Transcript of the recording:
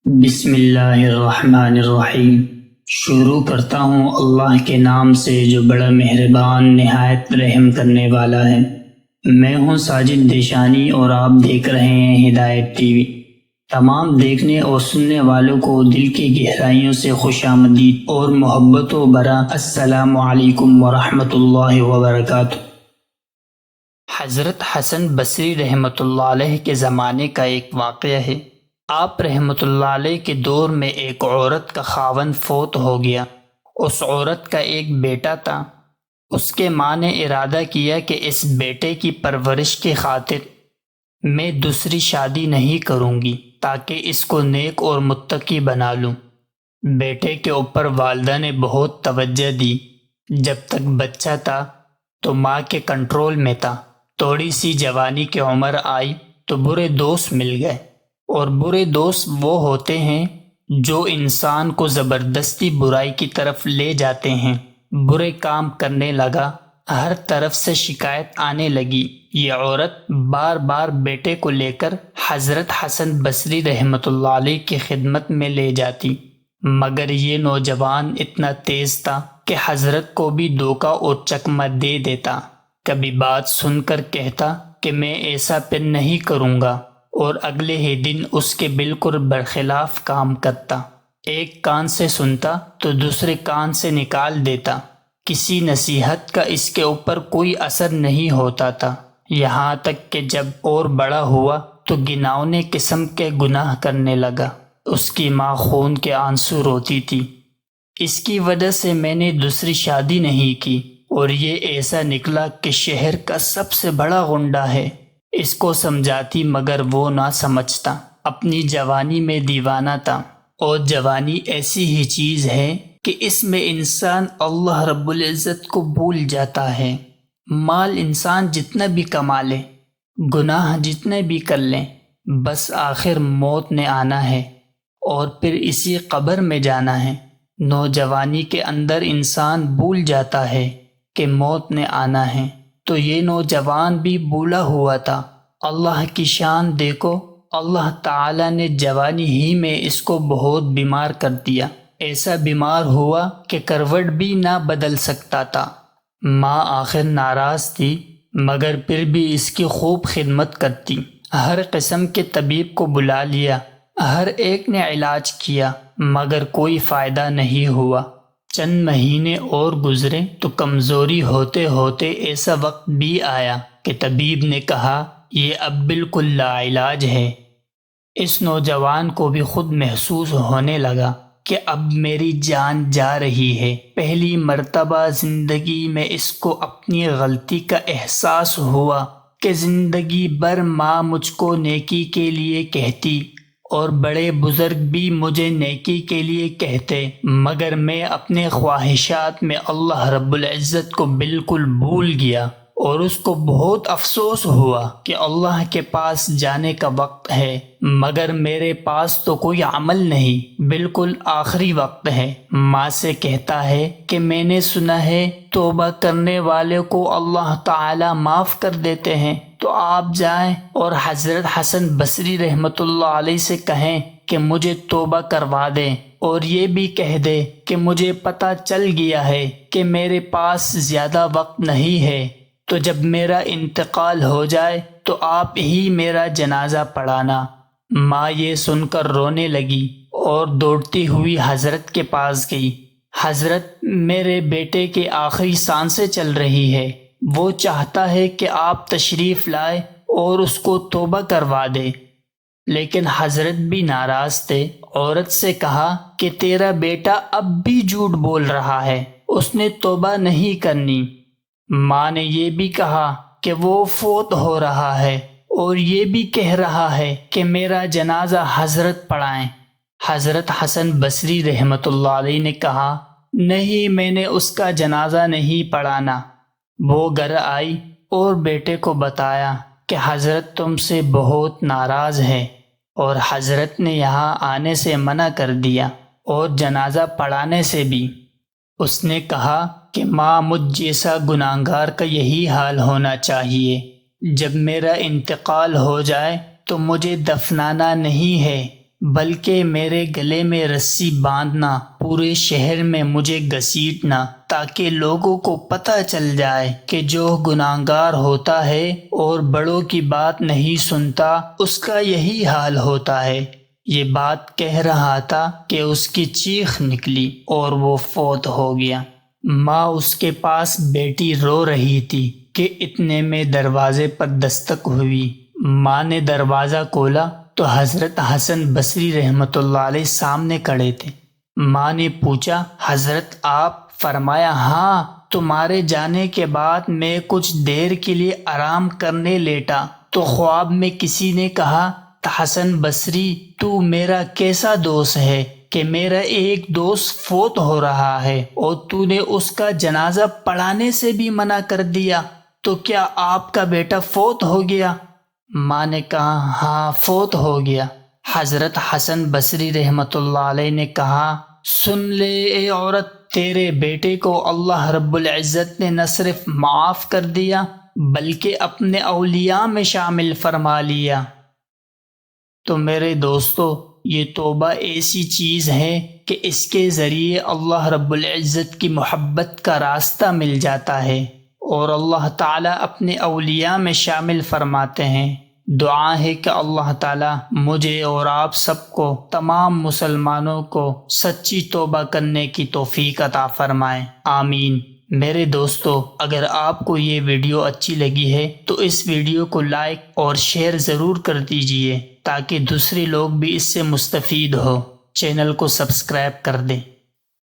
بسم اللہ الرحمن الرحیم۔ شروع کرتا ہوں اللہ کے نام سے جو بڑا مہربان نہایت رحم کرنے والا ہے۔ میں ہوں ساجد دیشانی اور آپ دیکھ رہے ہیں ہدایت ٹی وی۔ تمام دیکھنے اور سننے والوں کو دل کی گہرائیوں سے خوش آمدید اور محبت و برا السلام علیکم ورحمۃ اللہ وبرکاتہ۔ حضرت حسن بصری رحمۃ اللہ علیہ کے زمانے کا ایک واقعہ ہے۔ آپ رحمۃ اللہ علیہ کے دور میں ایک عورت کا خاوند فوت ہو گیا۔ اس عورت کا ایک بیٹا تھا۔ اس کے ماں نے ارادہ کیا کہ اس بیٹے کی پرورش کی خاطر میں دوسری شادی نہیں کروں گی تاکہ اس کو نیک اور متقی بنا لوں۔ بیٹے کے اوپر والدہ نے بہت توجہ دی۔ جب تک بچہ تھا تو ماں کے کنٹرول میں تھا۔ تھوڑی سی جوانی کی عمر آئی تو برے دوست مل گئے، اور برے دوست وہ ہوتے ہیں جو انسان کو زبردستی برائی کی طرف لے جاتے ہیں۔ برے کام کرنے لگا، ہر طرف سے شکایت آنے لگی۔ یہ عورت بار بار بیٹے کو لے کر حضرت حسن بصری رحمۃ اللہ علیہ کی خدمت میں لے جاتی، مگر یہ نوجوان اتنا تیز تھا کہ حضرت کو بھی دھوکہ اور چکمہ دے دیتا۔ کبھی بات سن کر کہتا کہ میں ایسا پھر نہیں کروں گا، اور اگلے ہی دن اس کے بالکل برخلاف کام کرتا۔ ایک کان سے سنتا تو دوسرے کان سے نکال دیتا۔ کسی نصیحت کا اس کے اوپر کوئی اثر نہیں ہوتا تھا، یہاں تک کہ جب اور بڑا ہوا تو گھناؤنے قسم کے گناہ کرنے لگا۔ اس کی ماں خون کے آنسو روتی تھی، اس کی وجہ سے میں نے دوسری شادی نہیں کی، اور یہ ایسا نکلا کہ شہر کا سب سے بڑا غنڈہ ہے۔ اس کو سمجھاتی مگر وہ نہ سمجھتا۔ اپنی جوانی میں دیوانہ تھا، اور جوانی ایسی ہی چیز ہے کہ اس میں انسان اللہ رب العزت کو بھول جاتا ہے۔ مال انسان جتنا بھی کما لے، گناہ جتنے بھی کر لیں، بس آخر موت نے آنا ہے اور پھر اسی قبر میں جانا ہے۔ نوجوانی کے اندر انسان بھول جاتا ہے کہ موت نے آنا ہے، تو یہ نوجوان بھی بھولا ہوا تھا۔ اللہ کی شان دیکھو، اللہ تعالیٰ نے جوانی ہی میں اس کو بہت بیمار کر دیا۔ ایسا بیمار ہوا کہ کروٹ بھی نہ بدل سکتا تھا۔ ماں آخر ناراض تھی، مگر پھر بھی اس کی خوب خدمت کرتی۔ ہر قسم کے طبیب کو بلا لیا، ہر ایک نے علاج کیا، مگر کوئی فائدہ نہیں ہوا۔ چند مہینے اور گزرے تو کمزوری ہوتے ہوتے ایسا وقت بھی آیا کہ طبیب نے کہا یہ اب بالکل لا علاج ہے۔ اس نوجوان کو بھی خود محسوس ہونے لگا کہ اب میری جان جا رہی ہے۔ پہلی مرتبہ زندگی میں اس کو اپنی غلطی کا احساس ہوا کہ زندگی بھر ماں مجھ کو نیکی کے لیے کہتی اور بڑے بزرگ بھی مجھے نیکی کے لیے کہتے، مگر میں اپنے خواہشات میں اللہ رب العزت کو بالکل بھول گیا، اور اس کو بہت افسوس ہوا کہ اللہ کے پاس جانے کا وقت ہے، مگر میرے پاس تو کوئی عمل نہیں، بالکل آخری وقت ہے۔ ماں سے کہتا ہے کہ میں نے سنا ہے توبہ کرنے والے کو اللہ تعالی معاف کر دیتے ہیں، تو آپ جائیں اور حضرت حسن بصری رحمۃ اللہ علیہ سے کہیں کہ مجھے توبہ کروا دیں، اور یہ بھی کہہ دے کہ مجھے پتہ چل گیا ہے کہ میرے پاس زیادہ وقت نہیں ہے، تو جب میرا انتقال ہو جائے تو آپ ہی میرا جنازہ پڑھانا۔ ماں یہ سن کر رونے لگی اور دوڑتی ہوئی حضرت کے پاس گئی۔ حضرت، میرے بیٹے کے آخری سانسیں چل رہی ہے، وہ چاہتا ہے کہ آپ تشریف لائے اور اس کو توبہ کروا دے۔ لیکن حضرت بھی ناراض تھے۔ عورت سے کہا کہ تیرا بیٹا اب بھی جھوٹ بول رہا ہے، اس نے توبہ نہیں کرنی۔ ماں نے یہ بھی کہا کہ وہ فوت ہو رہا ہے، اور یہ بھی کہہ رہا ہے کہ میرا جنازہ حضرت پڑھائیں۔ حضرت حسن بصری رحمۃ اللہ علیہ نے کہا نہیں، میں نے اس کا جنازہ نہیں پڑھانا۔ وہ گھر آئی اور بیٹے کو بتایا کہ حضرت تم سے بہت ناراض ہے، اور حضرت نے یہاں آنے سے منع کر دیا اور جنازہ پڑھانے سے بھی۔ اس نے کہا کہ ماں، مجھ جیسا گناہگار کا یہی حال ہونا چاہیے۔ جب میرا انتقال ہو جائے تو مجھے دفنانا نہیں ہے، بلکہ میرے گلے میں رسی باندھنا، پورے شہر میں مجھے گھسیٹنا، تاکہ لوگوں کو پتہ چل جائے کہ جو گناہگار ہوتا ہے اور بڑوں کی بات نہیں سنتا اس کا یہی حال ہوتا ہے۔ یہ بات کہہ رہا تھا کہ اس کی چیخ نکلی اور وہ فوت ہو گیا۔ ماں اس کے پاس بیٹی رو رہی تھی کہ اتنے میں دروازے پر دستک ہوئی۔ ماں نے دروازہ کھولا تو حضرت حسن بصری رحمۃ اللہ علیہ سامنے کھڑے تھے۔ ماں نے پوچھا، حضرت آپ؟ فرمایا، ہاں، تمہارے جانے کے بعد میں کچھ دیر کے لیے آرام کرنے لیٹا تو خواب میں کسی نے کہا، حسن بصری، تو میرا کیسا دوست ہے کہ میرا ایک دوست فوت ہو رہا ہے اور تو نے اس کا جنازہ پڑھانے سے بھی منع کر دیا، تو کیا آپ کا بیٹا فوت ہو گیا؟ ماں نے کہا، ہاں، فوت ہو گیا۔ حضرت حسن بصری رحمۃ اللہ علیہ نے کہا، سن لے اے عورت، تیرے بیٹے کو اللہ رب العزت نے نہ صرف معاف کر دیا بلکہ اپنے اولیاء میں شامل فرما لیا۔ تو میرے دوستو، یہ توبہ ایسی چیز ہے کہ اس کے ذریعے اللہ رب العزت کی محبت کا راستہ مل جاتا ہے اور اللہ تعالیٰ اپنے اولیاء میں شامل فرماتے ہیں۔ دعا ہے کہ اللہ تعالیٰ مجھے اور آپ سب کو، تمام مسلمانوں کو سچی توبہ کرنے کی توفیق عطا فرمائے، آمین۔ میرے دوستو، اگر آپ کو یہ ویڈیو اچھی لگی ہے تو اس ویڈیو کو لائک اور شیئر ضرور کر دیجئے تاکہ دوسرے لوگ بھی اس سے مستفید ہو۔ چینل کو سبسکرائب کر دیں۔